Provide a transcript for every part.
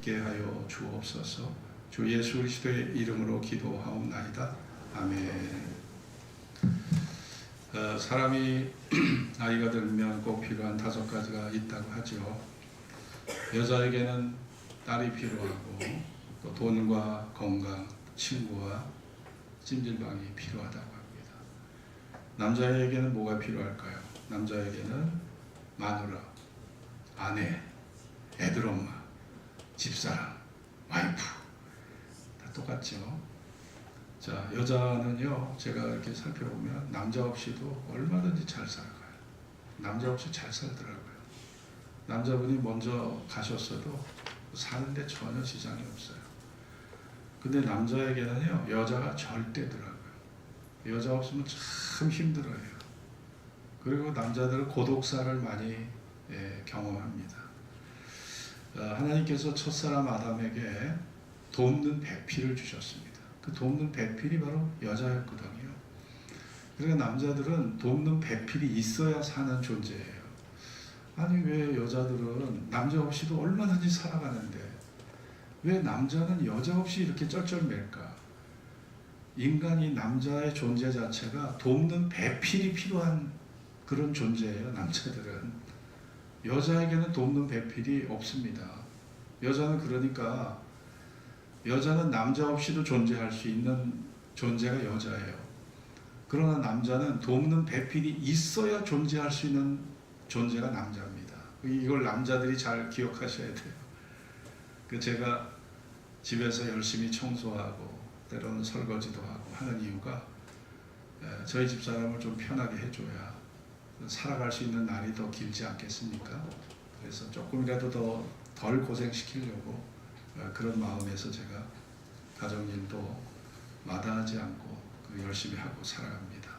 있게 하여 주옵소서. 주 예수 그리스도의 이름으로 기도하옵나이다. 아멘. 사람이 나이가 들면 꼭 필요한 5가지가 있다고 하죠. 여자에게는 딸이 필요하고, 또 돈과 건강, 친구와 찜질방이 필요하다고 합니다. 남자에게는 뭐가 필요할까요? 남자에게는 마누라, 아내, 애들 엄마, 집사람, 와이프 다 똑같죠. 자, 여자는요, 제가 이렇게 살펴보면 남자 없이도 얼마든지 잘 살아가요. 남자 없이 잘 살더라고요. 남자분이 먼저 가셨어도 사는데 전혀 지장이 없어요. 근데 남자에게는요, 여자가 절대더라고요. 여자 없으면 참 힘들어요. 그리고 남자들은 고독사를 많이 경험합니다. 하나님께서 첫사람 아담에게 돕는 배필을 주셨습니다. 그 돕는 배필이 바로 여자였거든요. 그러니까 남자들은 돕는 배필이 있어야 사는 존재예요. 아니, 왜 여자들은 남자 없이도 얼마든지 살아가는데 왜 남자는 여자 없이 이렇게 쩔쩔맬까? 인간이, 남자의 존재 자체가 돕는 배필이 필요한 그런 존재예요. 남자들은. 여자에게는 돕는 배필이 없습니다. 여자는 그러니까, 여자는 남자 없이도 존재할 수 있는 존재가 여자예요. 그러나 남자는 돕는 배필이 있어야 존재할 수 있는 존재가 남자입니다. 이걸 남자들이 잘 기억하셔야 돼요. 제가 집에서 열심히 청소하고 때로는 설거지도 하고 하는 이유가 저희 집사람을 좀 편하게 해줘야 살아갈 수 있는 날이 더 길지 않겠습니까? 그래서 조금이라도 더 덜 고생시키려고 그런 마음에서 제가 가정일도 마다하지 않고 열심히 하고 살아갑니다.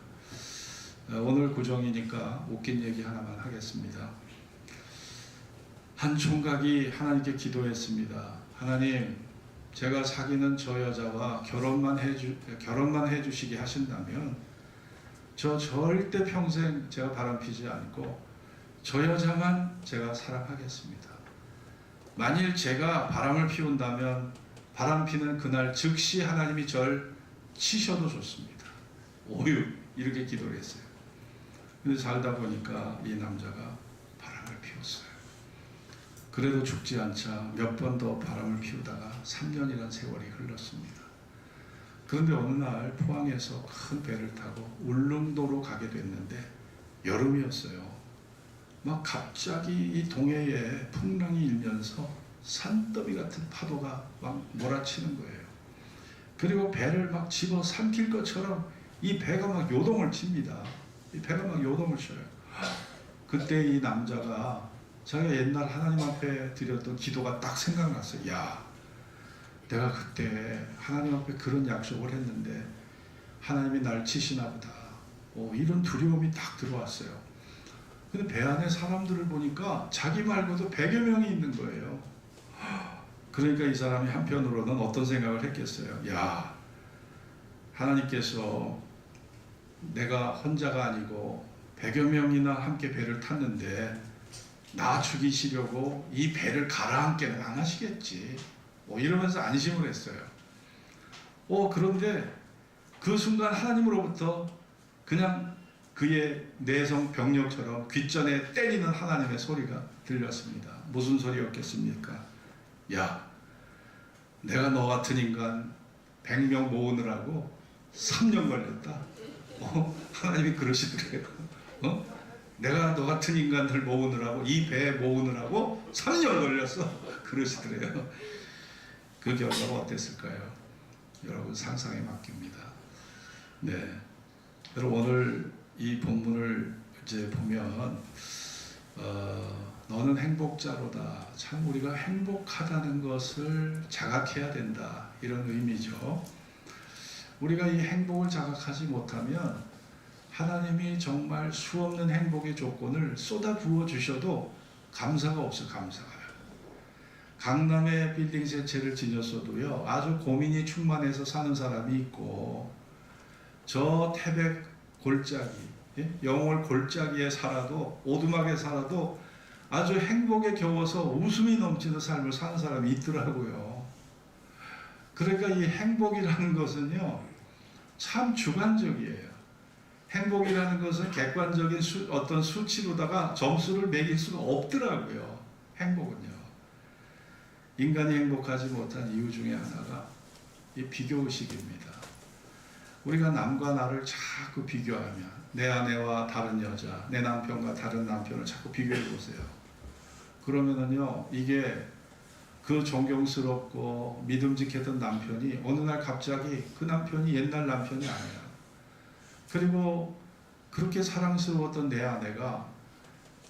오늘 구정이니까 웃긴 얘기 하나만 하겠습니다. 한 총각이 하나님께 기도했습니다. 하나님, 제가 사귀는 저 여자와 결혼만 해주시게 하신다면 저 절대 평생 제가 바람피지 않고 저 여자만 제가 사랑하겠습니다. 만일 제가 바람을 피운다면 바람피는 그날 즉시 하나님이 절 치셔도 좋습니다. 오유, 이렇게 기도를 했어요. 근데 살다 보니까 이 남자가 바람을 피웠어요. 그래도 죽지 않자 몇 번 더 바람을 피우다가 3년이라는 세월이 흘렀습니다. 그런데 어느 날 포항에서 큰 배를 타고 울릉도로 가게 됐는데 여름이었어요. 막 갑자기 이 동해에 풍랑이 일면서 산더미 같은 파도가 막 몰아치는 거예요. 그리고 배를 막 집어 삼킬 것처럼 이 배가 막 요동을 칩니다. 이 배가 막 요동을 쳐요. 그때 이 남자가 자기가 옛날 하나님 앞에 드렸던 기도가 딱 생각났어요. 야, 내가 그때 하나님 앞에 그런 약속을 했는데 하나님이 날 치시나 보다. 이런 두려움이 딱 들어왔어요. 근데 배 안에 사람들을 보니까 자기 말고도 100여 명이 있는 거예요. 그러니까 이 사람이 한편으로는 어떤 생각을 했겠어요. 야, 하나님께서 내가 혼자가 아니고 100여 명이나 함께 배를 탔는데 나 죽이시려고 이 배를 가라앉게는 안 하시겠지. 이러면서 안심을 했어요. 그런데 그 순간 하나님으로부터 그냥 그의 내성 병력처럼 귓전에 때리는 하나님의 소리가 들렸습니다. 무슨 소리였겠습니까? 야, 내가 너 같은 인간 100명 모으느라고 3년 걸렸다. 하나님이 그러시더래요. 내가 너 같은 인간들 모으느라고, 이 배 모으느라고 3년 걸렸어. 그러시더래요. 그 결과가 어땠을까요? 여러분 상상에 맡깁니다. 네. 여러분 오늘 이 본문을 이제 보면 너는 행복자로다. 참 우리가 행복하다는 것을 자각해야 된다. 이런 의미죠. 우리가 이 행복을 자각하지 못하면 하나님이 정말 수없는 행복의 조건을 쏟아 부어 주셔도 감사가 없어. 감사가. 강남에 빌딩 세 채를 지녔어도요, 아주 고민이 충만해서 사는 사람이 있고, 저 태백 골짜기, 영월 골짜기에 살아도, 오두막에 살아도 아주 행복에 겨워서 웃음이 넘치는 삶을 사는 사람이 있더라고요. 그러니까 이 행복이라는 것은요, 참 주관적이에요. 행복이라는 것은 객관적인 어떤 수치로다가 점수를 매길 수가 없더라고요. 행복은요. 인간이 행복하지 못한 이유 중에 하나가 이 비교의식입니다. 우리가 남과 나를 자꾸 비교하면, 내 아내와 다른 여자, 내 남편과 다른 남편을 자꾸 비교해 보세요. 그러면은요, 이게 그 존경스럽고 믿음직했던 남편이 어느 날 갑자기 그 남편이 옛날 남편이 아니야. 그리고 그렇게 사랑스러웠던 내 아내가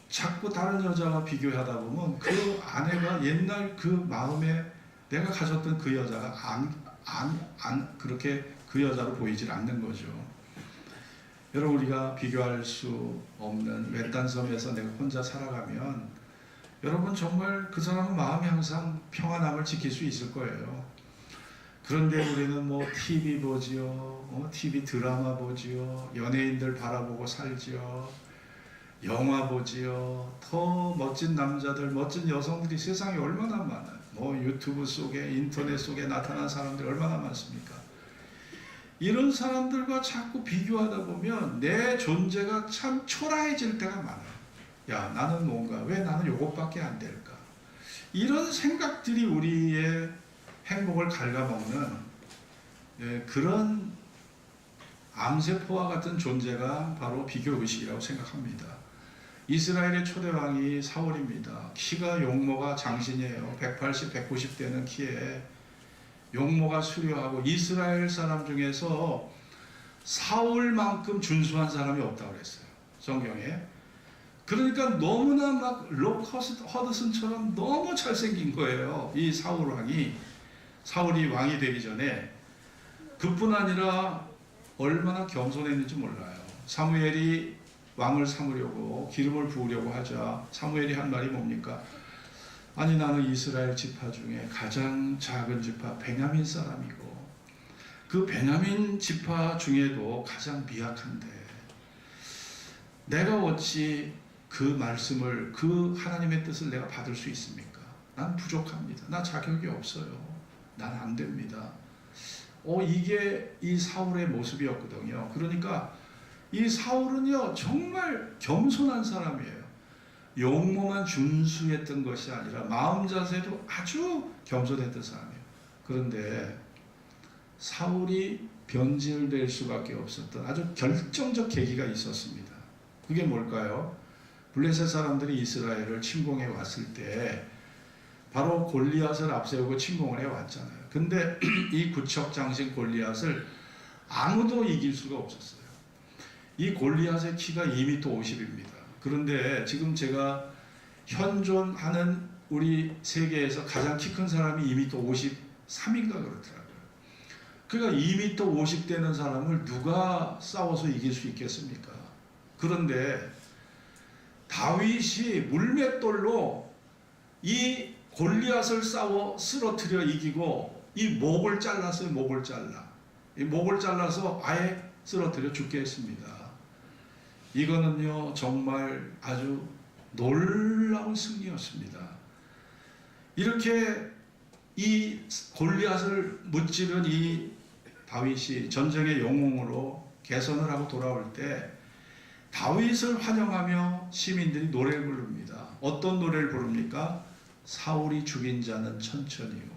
자꾸 다른 여자와 비교하다 보면 그 아내가 옛날 그 마음에 내가 가졌던 그 여자가 그렇게 그 여자로 보이질 않는 거죠. 여러분, 우리가 비교할 수 없는 외딴 섬에서 내가 혼자 살아가면 여러분 정말 그 사람은 마음이 항상 평안함을 지킬 수 있을 거예요. 그런데 우리는 뭐 TV 보지요, TV 드라마 보지요, 연예인들 바라보고 살지요, 영화 보지요, 더 멋진 남자들, 멋진 여성들이 세상에 얼마나 많아요. 뭐 유튜브 속에, 인터넷 속에 나타난 사람들이 얼마나 많습니까? 이런 사람들과 자꾸 비교하다 보면 내 존재가 참 초라해질 때가 많아요. 야, 나는 뭔가, 왜 나는 요것밖에 안 될까? 이런 생각들이 우리의 행복을 갉아먹는 그런 암세포와 같은 존재가 바로 비교의식이라고 생각합니다. 이스라엘의 초대왕이 사울입니다. 키가 용모가 장신이에요. 180, 190 되는 키에 용모가 수려하고 이스라엘 사람 중에서 사울만큼 준수한 사람이 없다고 그랬어요. 성경에. 그러니까 너무나 막 록 허드슨처럼 너무 잘생긴 거예요. 이 사울 왕이. 사울이 왕이 되기 전에. 그뿐 아니라 얼마나 겸손했는지 몰라요. 사무엘이 왕을 삼으려고 기름을 부으려고 하자 사무엘이 한 말이 뭡니까? 아니, 나는 이스라엘 지파 중에 가장 작은 지파 베냐민 사람이고 그 베냐민 지파 중에도 가장 미약한데 내가 어찌 그 말씀을, 그 하나님의 뜻을 내가 받을 수 있습니까? 난 부족합니다. 나 자격이 없어요. 난 안 됩니다. 이게 이 사울의 모습이었거든요. 그러니까 이 사울은요, 정말 겸손한 사람이에요. 용모만 준수했던 것이 아니라 마음 자세도 아주 겸손했던 사람이에요. 그런데 사울이 변질될 수밖에 없었던 아주 결정적 계기가 있었습니다. 그게 뭘까요? 블레셋 사람들이 이스라엘을 침공해 왔을 때 바로 골리앗을 앞세우고 침공을 해왔잖아요. 근데 이 구척장신 골리앗을 아무도 이길 수가 없었어요. 이 골리앗의 키가 2m 50입니다. 그런데 지금 제가 현존하는 우리 세계에서 가장 키 큰 사람이 2m 53인가 그렇더라고요. 그러니까 2m 50 되는 사람을 누가 싸워서 이길 수 있겠습니까? 그런데 다윗이 물맷돌로 이 골리앗을 싸워 쓰러뜨려 이기고 이 목을 잘랐어요. 목을 잘라. 이 목을 잘라서 아예 쓰러뜨려 죽게 했습니다. 이거는요, 정말 아주 놀라운 승리였습니다. 이렇게 이 골리앗을 무찌른 이 다윗이 전쟁의 영웅으로 개선을 하고 돌아올 때 다윗을 환영하며 시민들이 노래를 부릅니다. 어떤 노래를 부릅니까? 사울이 죽인 자는 천천히요,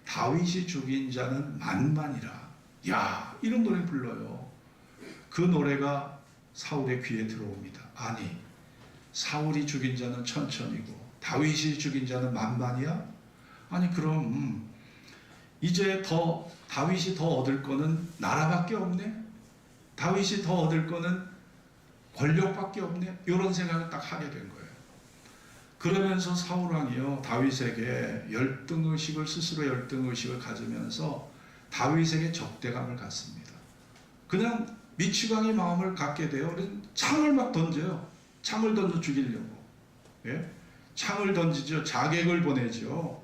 다윗이 죽인 자는 만만이라. 야, 이런 노래 불러요. 그 노래가 사울의 귀에 들어옵니다. 아니, 사울이 죽인 자는 천천히고 다윗이 죽인 자는 만만이야? 아니, 그럼 이제 다윗이 더 얻을 거는 나라밖에 없네? 다윗이 더 얻을 거는 권력밖에 없네? 이런 생각을 딱 하게 된 거예요. 그러면서 사울왕이요, 다윗에게 열등의식을, 스스로 열등의식을 가지면서 다윗에게 적대감을 갖습니다. 그냥 미치광이 마음을 갖게 돼요. 창을 막 던져요. 창을 던져 죽이려고. 예? 창을 던지죠. 자객을 보내죠.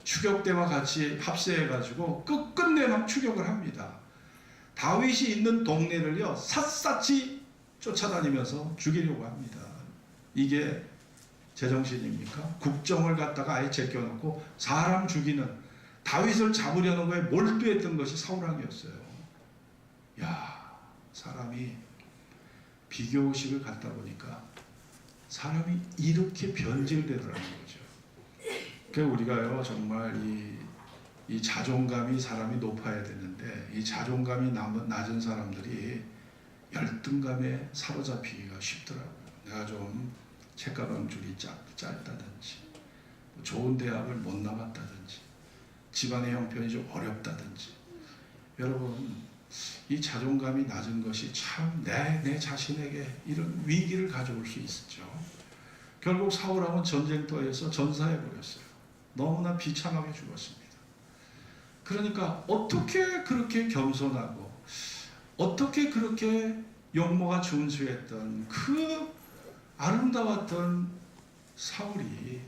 추격대와 같이 합세해가지고 끝끝내 막 추격을 합니다. 다윗이 있는 동네를요, 샅샅이 쫓아다니면서 죽이려고 합니다. 이게 제정신입니까? 국정을 갖다가 아예 제껴놓고 사람 죽이는, 다윗을 잡으려는 거에 몰두했던 것이 사울왕이었어요. 야, 사람이 비교의식을 갖다 보니까 사람이 이렇게 변질되더라는 거죠. 그러니까 우리가요, 정말 이 자존감이 사람이 높아야 되는데, 이 자존감이 낮은 사람들이 열등감에 사로잡히기가 쉽더라고요. 내가 좀 책가방 줄이 짧다든지, 좋은 대학을 못 나갔다든지, 집안의 형편이 좀 어렵다든지. 여러분, 이 자존감이 낮은 것이 참 내 자신에게 이런 위기를 가져올 수 있었죠. 결국 사울왕은 전쟁터에서 전사해버렸어요. 너무나 비참하게 죽었습니다. 그러니까 어떻게 그렇게 겸손하고 어떻게 그렇게 용모가 준수했던 그 아름다웠던 사울이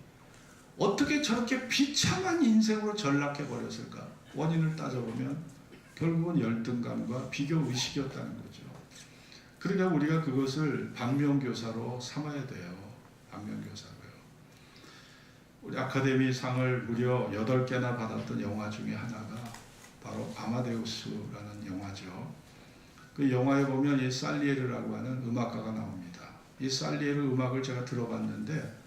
어떻게 저렇게 비참한 인생으로 전락해버렸을까? 원인을 따져보면 결국은 열등감과 비교의식이었다는 거죠. 그러니까 우리가 그것을 방면교사로 삼아야 돼요. 방면교사로요. 우리 아카데미 상을 무려 8개나 받았던 영화 중에 하나가 바로 아마데우스라는 영화죠. 그 영화에 보면 이 살리에르라고 하는 음악가가 나옵니다. 이 살리에르 음악을 제가 들어봤는데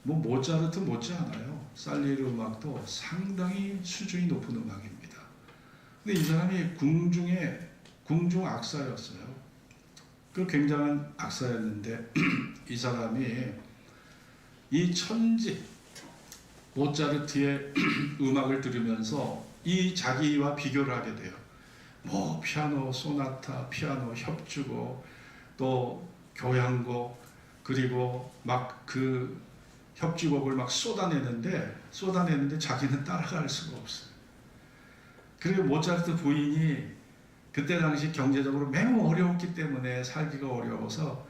뭐 모차르트 못지않아요. 살리에르 음악도 상당히 수준이 높은 음악입니다. 근데 이 사람이 궁중 악사였어요. 그 굉장한 악사였는데 이 사람이 이 천지 모차르트의 음악을 들으면서 이 자기와 비교를 하게 돼요. 뭐 피아노 소나타, 피아노 협주곡, 또 교향곡, 그리고 막 그 협주곡을 막 쏟아내는데 자기는 따라갈 수가 없어요. 그리고 모차르트 부인이 그때 당시 경제적으로 매우 어려웠기 때문에 살기가 어려워서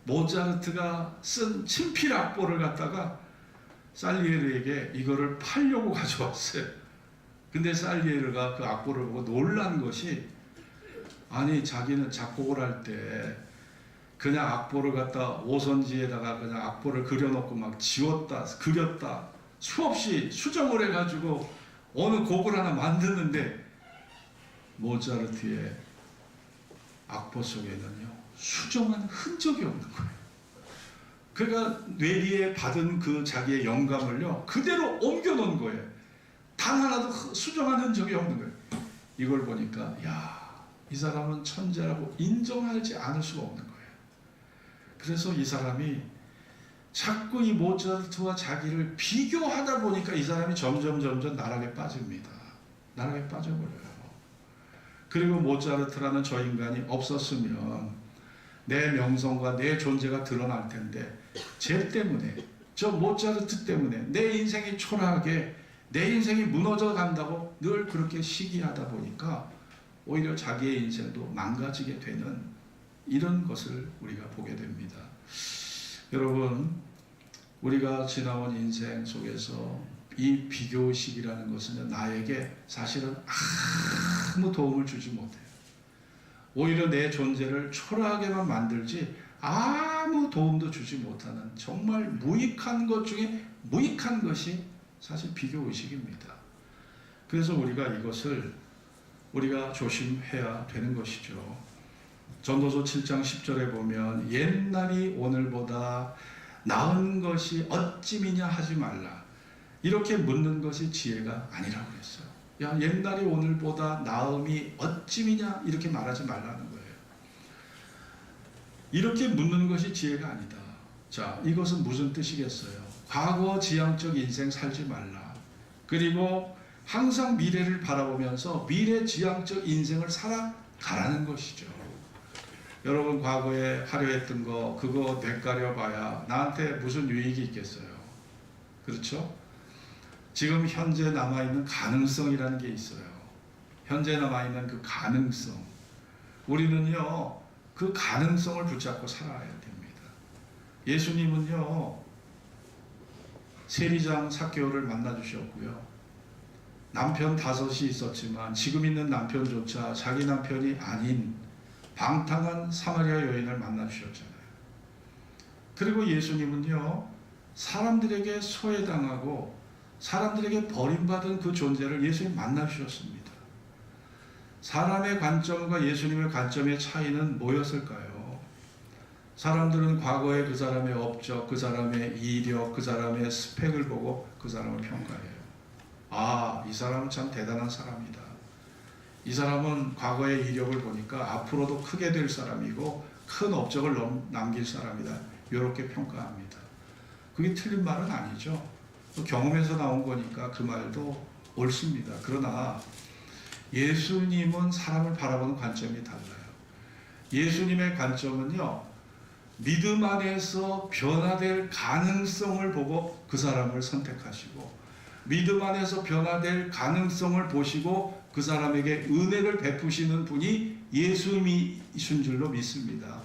모차르트가 쓴 친필 악보를 갖다가 살리에르에게 이거를 팔려고 가져왔어요. 근데 살리에르가 그 악보를 보고 놀란 것이, 아니 자기는 작곡을 할 때 그냥 악보를 갖다 오선지에다가 그냥 악보를 그려놓고 막 지웠다 그렸다 수없이 수정을 해가지고 어느 곡을 하나 만드는데 모차르트의 악보 속에는요 수정한 흔적이 없는 거예요. 그러니까 뇌리에 받은 그 자기의 영감을요 그대로 옮겨놓은 거예요. 단 하나도 수정한 흔적이 없는 거예요. 이걸 보니까 이 사람은 천재라고 인정하지 않을 수가 없는 거예요. 그래서 이 사람이 자꾸 이 모차르트와 자기를 비교하다 보니까 이 사람이 점점 나락에 빠집니다. 나락에 빠져버려요. 그리고 모차르트라는 저 인간이 없었으면 내 명성과 내 존재가 드러날 텐데, 쟤 때문에, 저 모차르트 때문에 내 인생이 초라하게, 내 인생이 무너져 간다고 늘 그렇게 시기하다 보니까 오히려 자기의 인생도 망가지게 되는 이런 것을 우리가 보게 됩니다. 여러분, 우리가 지나온 인생 속에서 이 비교의식이라는 것은 나에게 사실은 아무 도움을 주지 못해요. 오히려 내 존재를 초라하게만 만들지 아무 도움도 주지 못하는 정말 무익한 것 중에 무익한 것이 사실 비교의식입니다. 그래서 우리가 이것을 우리가 조심해야 되는 것이죠. 전도서 7장 10절에 보면 옛날이 오늘보다 나은 것이 어찌미냐 하지 말라. 이렇게 묻는 것이 지혜가 아니라고 그랬어요. 야, 옛날이 오늘보다 나음이 어찌미냐 이렇게 말하지 말라는 거예요. 이렇게 묻는 것이 지혜가 아니다. 자, 이것은 무슨 뜻이겠어요? 과거 지향적 인생 살지 말라. 그리고 항상 미래를 바라보면서 미래 지향적 인생을 살아가라는 것이죠. 여러분, 과거에 하려 했던 거 그거 되깔려 봐야 나한테 무슨 유익이 있겠어요? 그렇죠? 지금 현재 남아있는 가능성이라는 게 있어요. 현재 남아있는 그 가능성. 우리는요 그 가능성을 붙잡고 살아야 됩니다. 예수님은요 세리장 삭개오를 만나주셨고요, 남편 5이 있었지만 지금 있는 남편조차 자기 남편이 아닌 방탕한 사마리아 여인을 만나주셨잖아요. 그리고 예수님은요 사람들에게 소외당하고 사람들에게 버림받은 그 존재를 예수님 만나주셨습니다. 사람의 관점과 예수님의 관점의 차이는 뭐였을까요? 사람들은 과거에 그 사람의 업적, 그 사람의 이력, 그 사람의 스펙을 보고 그 사람을 평가해요. 아, 이 사람은 참 대단한 사람이다. 이 사람은 과거의 이력을 보니까 앞으로도 크게 될 사람이고 큰 업적을 남길 사람이다. 이렇게 평가합니다. 그게 틀린 말은 아니죠. 경험에서 나온 거니까 그 말도 옳습니다. 그러나 예수님은 사람을 바라보는 관점이 달라요. 예수님의 관점은요, 믿음 안에서 변화될 가능성을 보고 그 사람을 선택하시고, 믿음 안에서 변화될 가능성을 보시고 그 사람에게 은혜를 베푸시는 분이 예수님이신 줄로 믿습니다.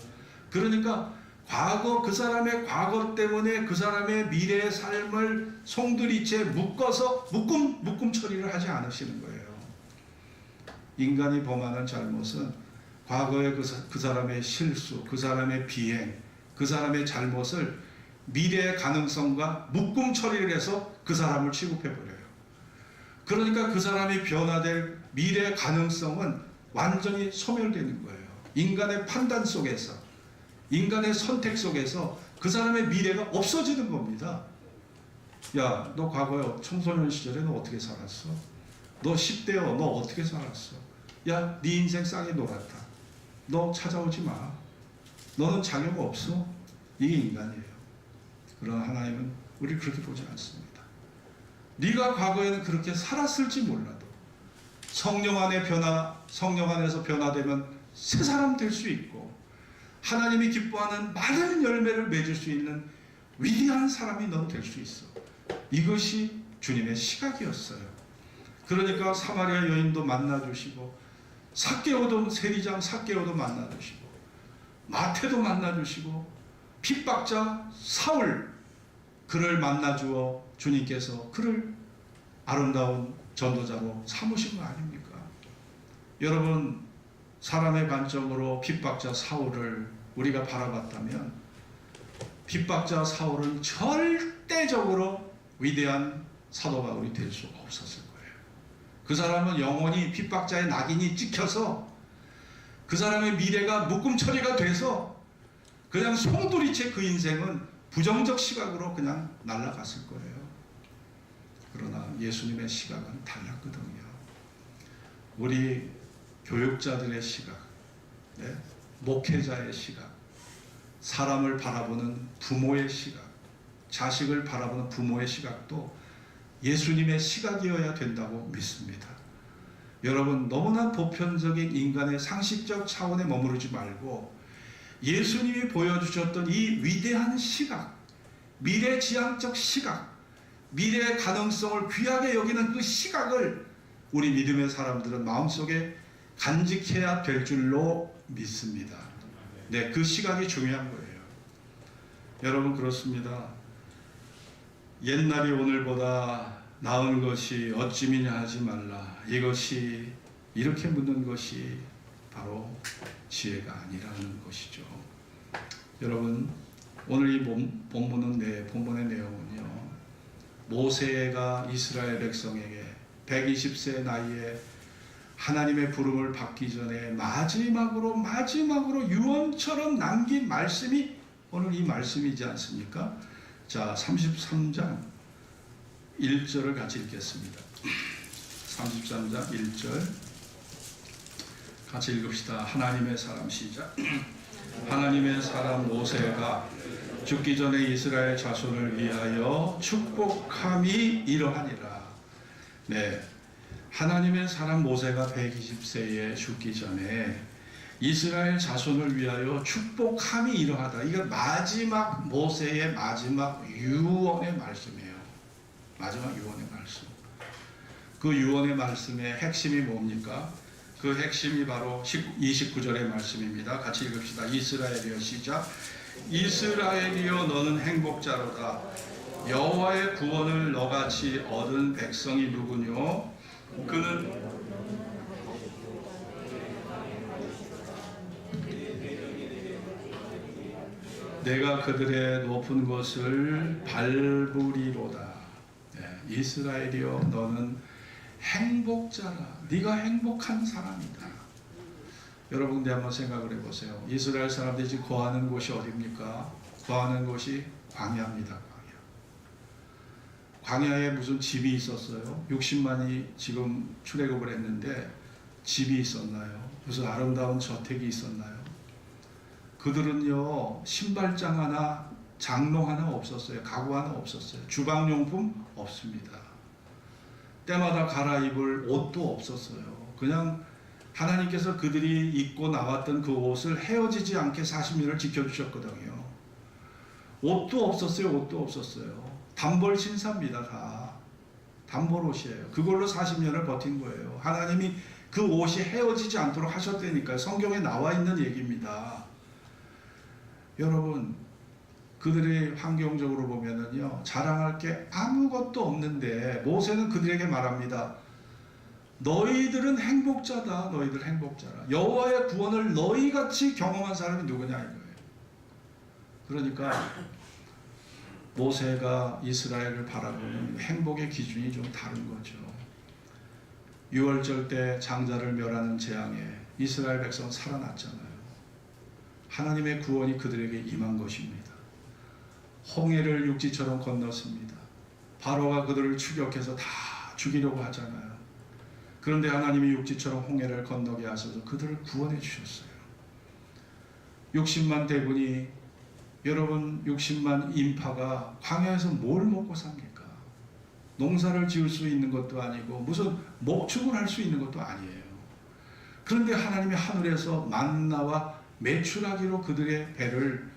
그러니까 과거, 그 사람의 과거 때문에 그 사람의 미래의 삶을 송두리째 묶어서 묶음 처리를 하지 않으시는 거예요. 인간이 범하는 잘못은 과거의 그 사람의 실수, 그 사람의 비행, 그 사람의 잘못을 미래의 가능성과 묶음 처리를 해서 그 사람을 취급해버려요. 그러니까 그 사람이 변화될 미래의 가능성은 완전히 소멸되는 거예요. 인간의 판단 속에서, 인간의 선택 속에서 그 사람의 미래가 없어지는 겁니다. 야, 너 과거에 청소년 시절에 너 어떻게 살았어? 너 10대여, 너 어떻게 살았어? 야, 네 인생 싸게 놀았다. 너 찾아오지 마. 너는 자격 없어. 이게 인간이에요. 그러나 하나님은 우리를 그렇게 보지 않습니다. 네가 과거에는 그렇게 살았을지 몰라도 성령 안의 변화, 성령 안에서 변화되면 새 사람 될 수 있고 하나님이 기뻐하는 많은 열매를 맺을 수 있는 위대한 사람이 넌 될 수 있어. 이것이 주님의 시각이었어요. 그러니까 사마리아 여인도 만나주시고 삭개오도, 세리장 삭개오도 만나주시고 마태도 만나주시고 핍박자 사울, 그를 만나주어 주님께서 그를 아름다운 전도자로 삼으신 거 아닙니까? 여러분, 사람의 관점으로 핍박자 사울을 우리가 바라봤다면 핍박자 사울은 절대적으로 위대한 사도 바울이 될 수가 없었을 거예요. 그 사람은 영원히 핍박자의 낙인이 찍혀서 그 사람의 미래가 묶음 처리가 돼서 그냥 송두리째 그 인생은 부정적 시각으로 그냥 날아갔을 거예요. 그러나 예수님의 시각은 달랐거든요. 우리 교육자들의 시각, 네? 목회자의 시각, 사람을 바라보는 부모의 시각, 자식을 바라보는 부모의 시각도 예수님의 시각이어야 된다고 믿습니다. 여러분, 너무나 보편적인 인간의 상식적 차원에 머무르지 말고 예수님이 보여주셨던 이 위대한 시각, 미래지향적 시각, 미래의 가능성을 귀하게 여기는 그 시각을 우리 믿음의 사람들은 마음속에 간직해야 될 줄로 믿습니다. 네, 그 시각이 중요한 거예요. 여러분, 그렇습니다. 옛날이 오늘보다 나은 것이 어찌미냐 하지 말라. 이것이, 이렇게 묻는 것이 바로 지혜가 아니라는 것이죠. 여러분, 오늘 이 본문의 내용은요, 모세가 이스라엘 백성에게 120세 나이에 하나님의 부름을 받기 전에 마지막으로 유언처럼 남긴 말씀이 오늘 이 말씀이지 않습니까? 자, 33장 1절을 같이 읽겠습니다. 33장 1절 같이 읽읍시다. 하나님의 사람, 시작. 하나님의 사람 모세가 죽기 전에 이스라엘 자손을 위하여 축복함이 이러하니라. 네, 하나님의 사람 모세가 120세에 죽기 전에 이스라엘 자손을 위하여 축복함이 이러하다. 이거 마지막 모세의 마지막 유언의 말씀이에요. 마지막 유언의 말씀. 그 유언의 말씀의 핵심이 뭡니까? 그 핵심이 바로 29절의 말씀입니다. 같이 읽읍시다. 이스라엘이여, 시작. 이스라엘이여, 너는 행복자로다. 여호와의 구원을 너같이 얻은 백성이 누구뇨? 그는 내가 그들의 높은 곳을 밟으리로다. 이스라엘이여 너는 행복자라. 네가 행복한 사람이다. 여러분 근데 한번 생각을 해보세요. 이스라엘 사람들이 지금 거하는 곳이 어디입니까? 거하는 곳이 광야입니다. 광야에 무슨 집이 있었어요? 60만이 지금 출애굽을 했는데 집이 있었나요? 무슨 아름다운 저택이 있었나요? 그들은요 신발장 하나, 장롱 하나 없었어요. 가구 하나 없었어요. 주방용품 없습니다. 때마다 갈아입을 옷도 없었어요. 그냥 하나님께서 그들이 입고 나왔던 그 옷을 헤어지지 않게 40년을 지켜주셨거든요. 옷도 없었어요. 옷도 없었어요. 단벌 신사입니다. 다 단벌 옷이에요. 그걸로 40년을 버틴 거예요. 하나님이 그 옷이 헤어지지 않도록 하셨다니까요. 성경에 나와 있는 얘기입니다. 여러분 그들의 환경적으로 보면은요 자랑할 게 아무것도 없는데 모세는 그들에게 말합니다. 너희들은 행복자다. 너희들 행복자라. 여호와의 구원을 너희같이 경험한 사람이 누구냐 이거예요. 그러니까 모세가 이스라엘을 바라보는 행복의 기준이 좀 다른 거죠. 6월절 때 장자를 멸하는 재앙에 이스라엘 백성 살아났잖아요. 하나님의 구원이 그들에게 임한 것입니다. 홍해를 육지처럼 건넜습니다. 바로가 그들을 추격해서 다 죽이려고 하잖아요. 그런데 하나님이 육지처럼 홍해를 건너게 하셔서 그들을 구원해 주셨어요. 60만 대군이 여러분 60만 인파가 광야에서 뭘 먹고 삽니까? 농사를 지을 수 있는 것도 아니고 무슨 목축을 할 수 있는 것도 아니에요. 그런데 하나님이 하늘에서 만나와 매출하기로 그들의 배를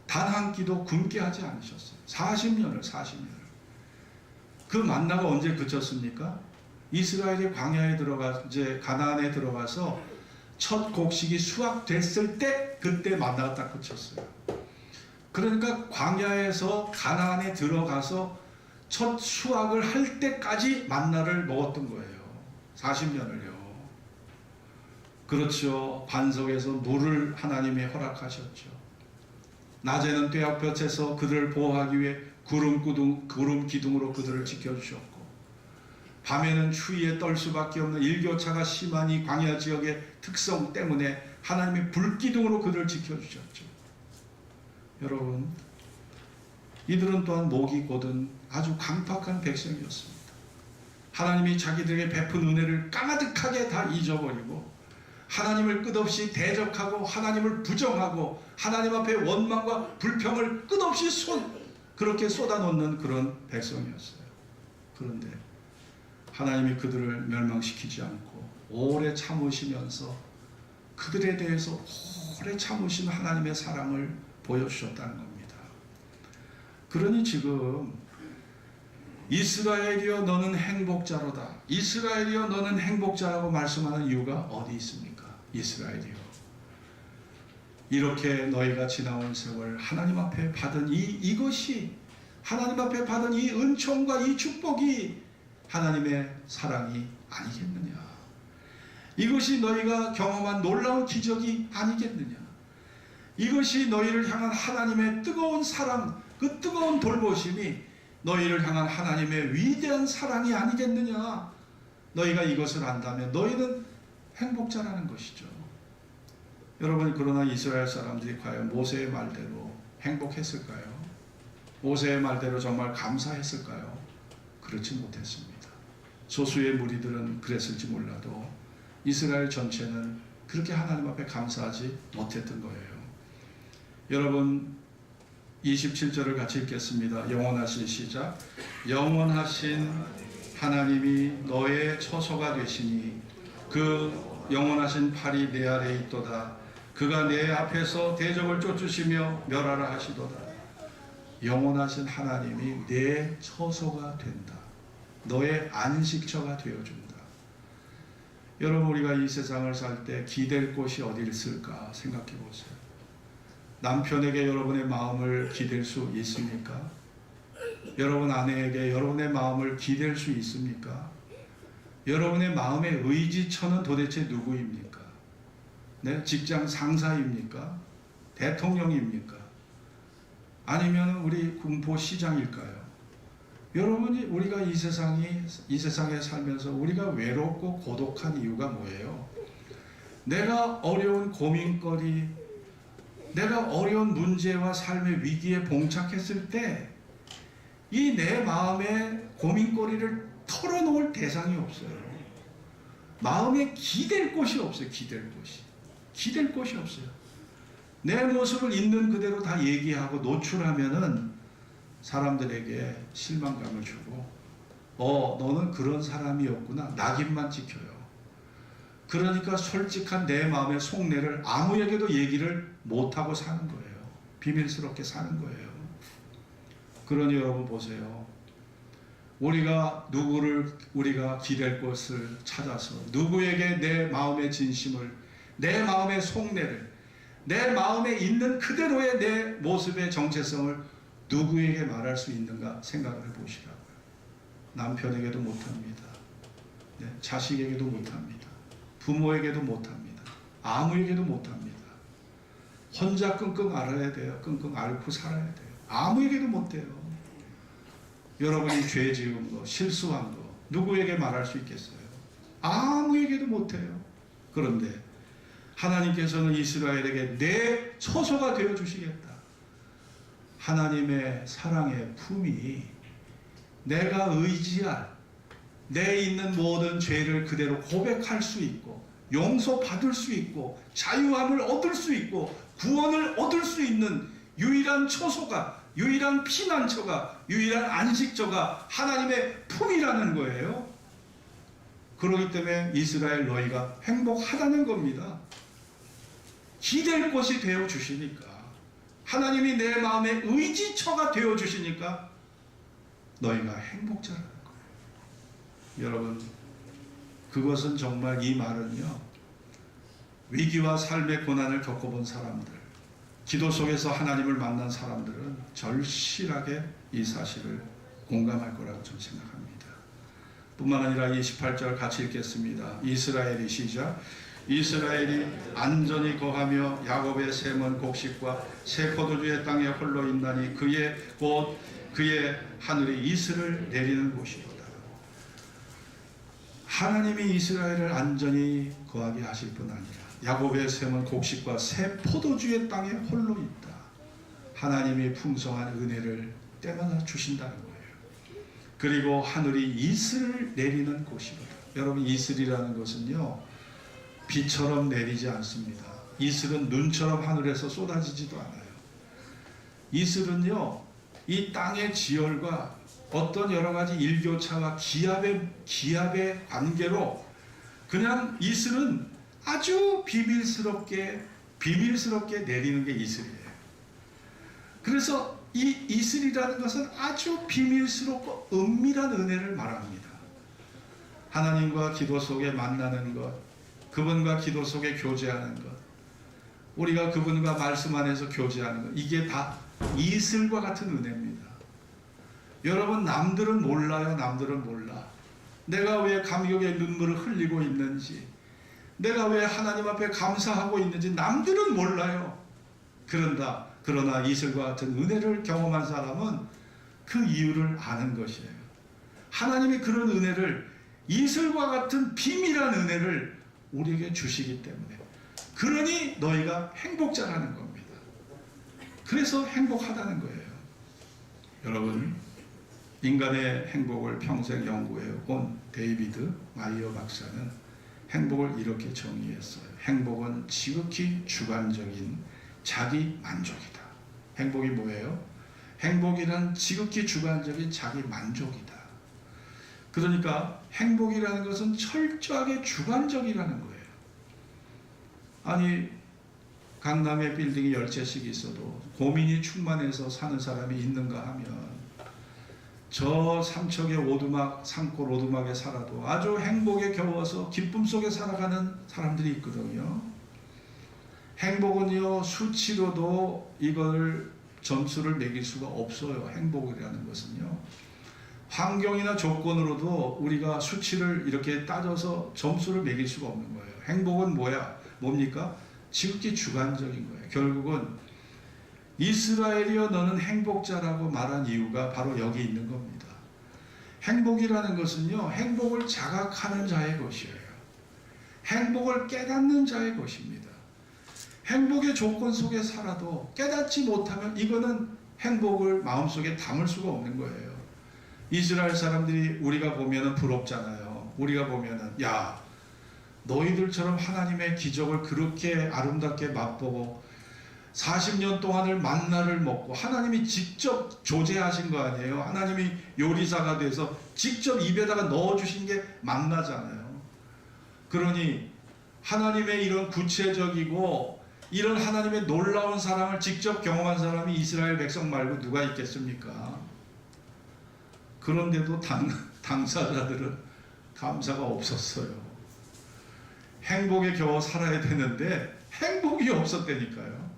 단 한 끼도 굶게 하지 않으셨어요. 40년을. 그 만나가 언제 그쳤습니까? 이스라엘이 광야에 들어가 이제 가나안에 들어가서 첫 곡식이 수확됐을 때 그때 만나가 딱 그쳤어요. 그러니까 광야에서 가나안에 들어가서 첫 수확을 할 때까지 만나를 먹었던 거예요. 40년을요. 그렇죠. 반석에서 물을 하나님이 허락하셨죠. 낮에는 떼약볕에서 그들을 보호하기 위해 구름 기둥으로 그들을 지켜주셨고 밤에는 추위에 떨 수밖에 없는 일교차가 심한 이 광야 지역의 특성 때문에 하나님이 불기둥으로 그들을 지켜주셨죠. 여러분 이들은 또한 목이 곧은 아주 강팍한 백성이었습니다. 하나님이 자기들에게 베푼 은혜를 까마득하게 다 잊어버리고 하나님을 끝없이 대적하고 하나님을 부정하고 하나님 앞에 원망과 불평을 끝없이 그렇게 쏟아놓는 그런 백성이었어요. 그런데 하나님이 그들을 멸망시키지 않고 오래 참으시면서 그들에 대해서 오래 참으신 하나님의 사랑을 보여주셨다는 겁니다. 그러니 지금 이스라엘이여 너는 행복자로다. 이스라엘이여 너는 행복자라고 말씀하는 이유가 어디 있습니까? 이스라엘이여 이렇게 너희가 지나온 세월 하나님 앞에 받은 이것이 하나님 앞에 받은 이 은총과 이 축복이 하나님의 사랑이 아니겠느냐. 이것이 너희가 경험한 놀라운 기적이 아니겠느냐. 이것이 너희를 향한 하나님의 뜨거운 사랑, 그 뜨거운 돌보심이 너희를 향한 하나님의 위대한 사랑이 아니겠느냐. 너희가 이것을 안다면 너희는 행복자라는 것이죠. 여러분 그러나 이스라엘 사람들이 과연 모세의 말대로 행복했을까요? 모세의 말대로 정말 감사했을까요? 그렇지 못했습니다. 소수의 무리들은 그랬을지 몰라도 이스라엘 전체는 그렇게 하나님 앞에 감사하지 못했던 거예요. 여러분 27절을 같이 읽겠습니다. 영원하신 시작. 영원하신 하나님이 너의 처소가 되시니 그 영원하신 팔이 내 아래에 있도다. 그가 내 앞에서 대적을 쫓으시며 멸하라 하시도다. 영원하신 하나님이 내 처소가 된다. 너의 안식처가 되어준다. 여러분 우리가 이 세상을 살 때 기댈 곳이 어디 있을까 생각해 보세요. 남편에게 여러분의 마음을 기댈 수 있습니까? 여러분 아내에게 여러분의 마음을 기댈 수 있습니까? 여러분의 마음의 의지처는 도대체 누구입니까? 네? 직장 상사입니까? 대통령입니까? 아니면 우리 군포시장일까요? 여러분이 우리가 이 세상에 살면서 우리가 외롭고 고독한 이유가 뭐예요? 내가 어려운 고민거리, 내가 어려운 문제와 삶의 위기에 봉착했을 때 이 내 마음의 고민거리를 털어놓을 대상이 없어요. 마음에 기댈 곳이 없어요. 기댈 곳이 없어요. 내 모습을 있는 그대로 다 얘기하고 노출하면은 사람들에게 실망감을 주고, 너는 그런 사람이었구나, 낙인만 찍혀요. 그러니까 솔직한 내 마음의 속내를 아무에게도 얘기를 못하고 사는 거예요. 비밀스럽게 사는 거예요. 그러니 여러분 보세요. 우리가 기댈 곳을 찾아서 누구에게 내 마음의 진심을, 내 마음의 속내를, 내 마음에 있는 그대로의 내 모습의 정체성을 누구에게 말할 수 있는가 생각을 해보시라고요. 남편에게도 못합니다. 네, 자식에게도 못합니다. 부모에게도 못합니다. 아무에게도 못합니다. 혼자 끙끙 앓아야 돼요. 끙끙 앓고 살아야 돼요. 아무에게도 못해요. 여러분이 죄 지은 거, 실수한 거 누구에게 말할 수 있겠어요? 아무에게도 못해요. 그런데 하나님께서는 이스라엘에게 내 처소가 되어 주시겠다. 하나님의 사랑의 품이 내가 의지할, 내 있는 모든 죄를 그대로 고백할 수 있고, 용서받을 수 있고, 자유함을 얻을 수 있고, 구원을 얻을 수 있는 유일한 처소가, 유일한 피난처가, 유일한 안식처가 하나님의 품이라는 거예요. 그렇기 때문에 이스라엘 너희가 행복하다는 겁니다. 기댈 곳이 되어 주시니까, 하나님이 내 마음의 의지처가 되어 주시니까 너희가 행복자라는 거예요. 여러분, 그것은 정말, 이 말은요, 위기와 삶의 고난을 겪어본 사람들, 기도 속에서 하나님을 만난 사람들은 절실하게 이 사실을 공감할 거라고 저는 생각합니다. 뿐만 아니라 28절 같이 읽겠습니다. 이스라엘이, 시작. 이스라엘이 안전히 거하며 야곱의 샘은 곡식과 새 포도주의 땅에 홀로 있나니 그의 하늘이 이슬을 내리는 곳이로다. 하나님이 이스라엘을 안전히 거하게 하실 뿐 아니라 야곱의 샘은 곡식과 새 포도주의 땅에 홀로 있다. 하나님이 풍성한 은혜를 때마다 주신다는 거예요. 그리고 하늘이 이슬을 내리는 곳이로다. 여러분, 이슬이라는 것은요, 비처럼 내리지 않습니다. 이슬은 눈처럼 하늘에서 쏟아지지도 않아요. 이슬은요, 이 땅의 지열과 어떤 여러 가지 일교차와 기압의 관계로 그냥 이슬은 아주 비밀스럽게 내리는 게 이슬이에요. 그래서 이 이슬이라는 것은 아주 비밀스럽고 은밀한 은혜를 말합니다. 하나님과 기도 속에 만나는 것, 그분과 기도 속에 교제하는 것, 우리가 그분과 말씀 안에서 교제하는 것, 이게 다 이슬과 같은 은혜입니다. 여러분, 남들은 몰라요. 남들은 몰라. 내가 왜 감격의 눈물을 흘리고 있는지, 내가 왜 하나님 앞에 감사하고 있는지 남들은 몰라요. 그러나 이슬과 같은 은혜를 경험한 사람은 그 이유를 아는 것이에요. 하나님이 그런 은혜를, 이슬과 같은 비밀한 은혜를 우리에게 주시기 때문에, 그러니 너희가 행복자라는 겁니다. 그래서 행복하다는 거예요. 여러분, 인간의 행복을 평생 연구해 온 데이비드 마이어 박사는 행복을 이렇게 정의했어요. 행복은 지극히 주관적인 자기 만족이다. 행복이 뭐예요? 행복이란 지극히 주관적인 자기 만족이다. 그러니까 행복이라는 것은 철저하게 주관적이라는 거예요. 아니, 강남에 빌딩이 10채씩 있어도 고민이 충만해서 사는 사람이 있는가 하면, 저 삼척의 산골 오두막에 살아도 아주 행복에 겨워서 기쁨 속에 살아가는 사람들이 있거든요. 행복은요, 수치로도 이걸 점수를 매길 수가 없어요. 행복이라는 것은요, 환경이나 조건으로도 우리가 수치를 이렇게 따져서 점수를 매길 수가 없는 거예요. 행복은 뭡니까? 지극히 주관적인 거예요. 결국은 이스라엘이여 너는 행복자라고 말한 이유가 바로 여기 있는 겁니다. 행복이라는 것은요, 행복을 자각하는 자의 것이에요. 행복을 깨닫는 자의 것입니다. 행복의 조건 속에 살아도 깨닫지 못하면 이거는 행복을 마음속에 담을 수가 없는 거예요. 이스라엘 사람들이 우리가 보면은 부럽잖아요. 우리가 보면은 야, 너희들처럼 하나님의 기적을 그렇게 아름답게 맛보고 40년 동안을 만나를 먹고 하나님이 직접 조제하신 거 아니에요. 하나님이 요리사가 돼서 직접 입에다가 넣어주신 게 만나잖아요. 그러니 하나님의 이런 구체적이고 이런 하나님의 놀라운 사랑을 직접 경험한 사람이 이스라엘 백성 말고 누가 있겠습니까? 그런데도 당사자들은 감사가 없었어요. 행복에 겨워 살아야 되는데 행복이 없었다니까요.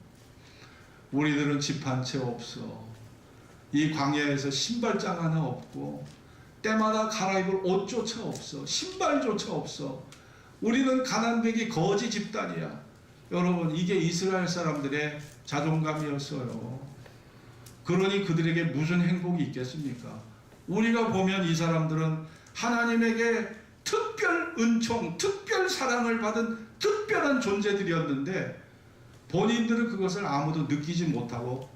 우리들은 집 한 채 없어. 이 광야에서 신발장 하나 없고 때마다 갈아입을 옷조차 없어. 신발조차 없어. 우리는 가난뱅이 거지 집단이야. 여러분, 이게 이스라엘 사람들의 자존감이었어요. 그러니 그들에게 무슨 행복이 있겠습니까? 우리가 보면 이 사람들은 하나님에게 특별 은총, 특별 사랑을 받은 특별한 존재들이었는데 본인들은 그것을 아무도 느끼지 못하고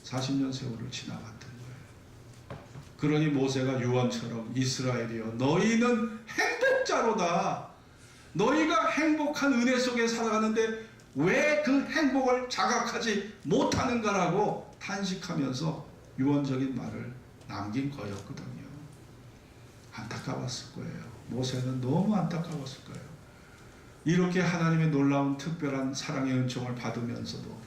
40년 세월을 지나갔던 거예요. 그러니 모세가 유언처럼 이스라엘이여 너희는 행복자로다. 너희가 행복한 은혜 속에 살아가는데 왜 그 행복을 자각하지 못하는가라고 탄식하면서 유언적인 말을 남긴 거였거든요. 안타까웠을 거예요. 모세는 너무 안타까웠을 거예요. 이렇게 하나님의 놀라운 특별한 사랑의 은총을 받으면서도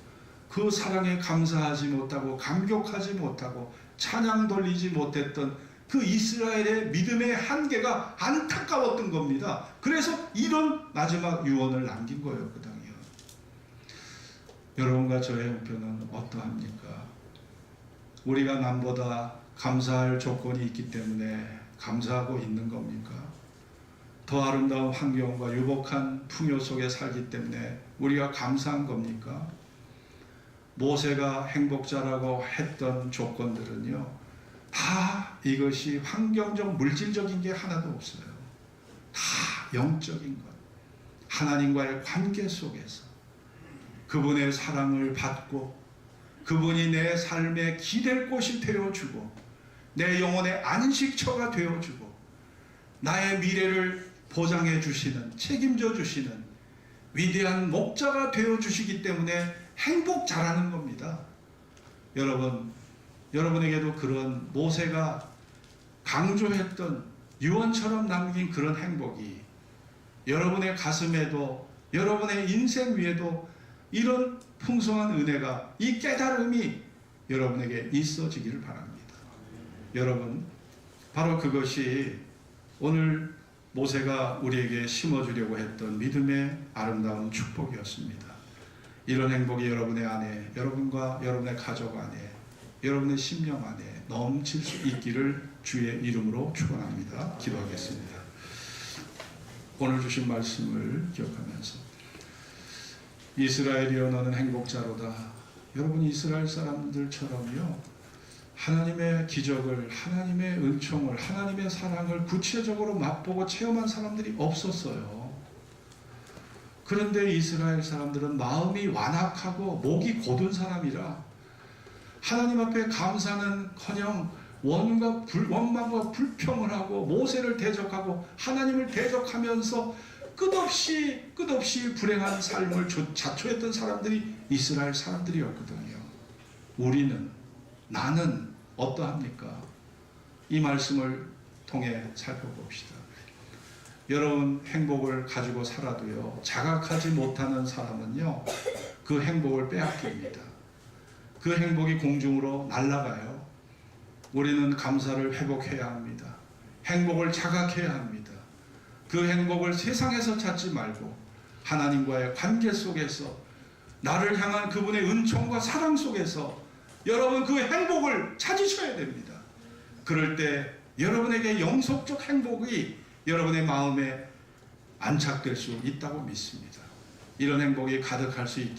그 사랑에 감사하지 못하고 감격하지 못하고 찬양 돌리지 못했던 그 이스라엘의 믿음의 한계가 안타까웠던 겁니다. 그래서 이런 마지막 유언을 남긴 거였거든요. 여러분과 저의 형편은 어떠합니까? 우리가 남보다 감사할 조건이 있기 때문에 감사하고 있는 겁니까? 더 아름다운 환경과 유복한 풍요 속에 살기 때문에 우리가 감사한 겁니까? 모세가 행복자라고 했던 조건들은요, 다 이것이 환경적 물질적인 게 하나도 없어요. 다 영적인 것, 하나님과의 관계 속에서 그분의 사랑을 받고 그분이 내 삶의 기댈 곳이 되어주고 내 영혼의 안식처가 되어주고 나의 미래를 보장해 주시는, 책임져 주시는 위대한 목자가 되어 주시기 때문에 행복자라는 겁니다. 여러분, 여러분에게도 그런 모세가 강조했던 유언처럼 남긴 그런 행복이 여러분의 가슴에도 여러분의 인생 위에도 이런 풍성한 은혜가, 이 깨달음이 여러분에게 있어지기를 바랍니다. 여러분, 바로 그것이 오늘 모세가 우리에게 심어주려고 했던 믿음의 아름다운 축복이었습니다. 이런 행복이 여러분의 안에, 여러분과 여러분의 가족 안에, 여러분의 심령 안에 넘칠 수 있기를 주의 이름으로 축원합니다. 기도하겠습니다. 오늘 주신 말씀을 기억하면서 이스라엘이여 너는 행복자로다. 여러분, 이스라엘 사람들처럼요, 하나님의 기적을, 하나님의 은총을, 하나님의 사랑을 구체적으로 맛보고 체험한 사람들이 없었어요. 그런데 이스라엘 사람들은 마음이 완악하고 목이 곧은 사람이라 하나님 앞에 감사는커녕 원망과 불평을 하고 모세를 대적하고 하나님을 대적하면서 끝없이 불행한 삶을 자초했던 사람들이 이스라엘 사람들이었거든요. 우리는, 나는 어떠합니까? 이 말씀을 통해 살펴봅시다. 여러분, 행복을 가지고 살아도요, 자각하지 못하는 사람은요, 그 행복을 빼앗깁니다. 그 행복이 공중으로 날아가요. 우리는 감사를 회복해야 합니다. 행복을 자각해야 합니다. 그 행복을 세상에서 찾지 말고 하나님과의 관계 속에서, 나를 향한 그분의 은총과 사랑 속에서 여러분 그 행복을 찾으셔야 됩니다. 그럴 때 여러분에게 영속적 행복이 여러분의 마음에 안착될 수 있다고 믿습니다. 이런 행복이 가득할 수 있게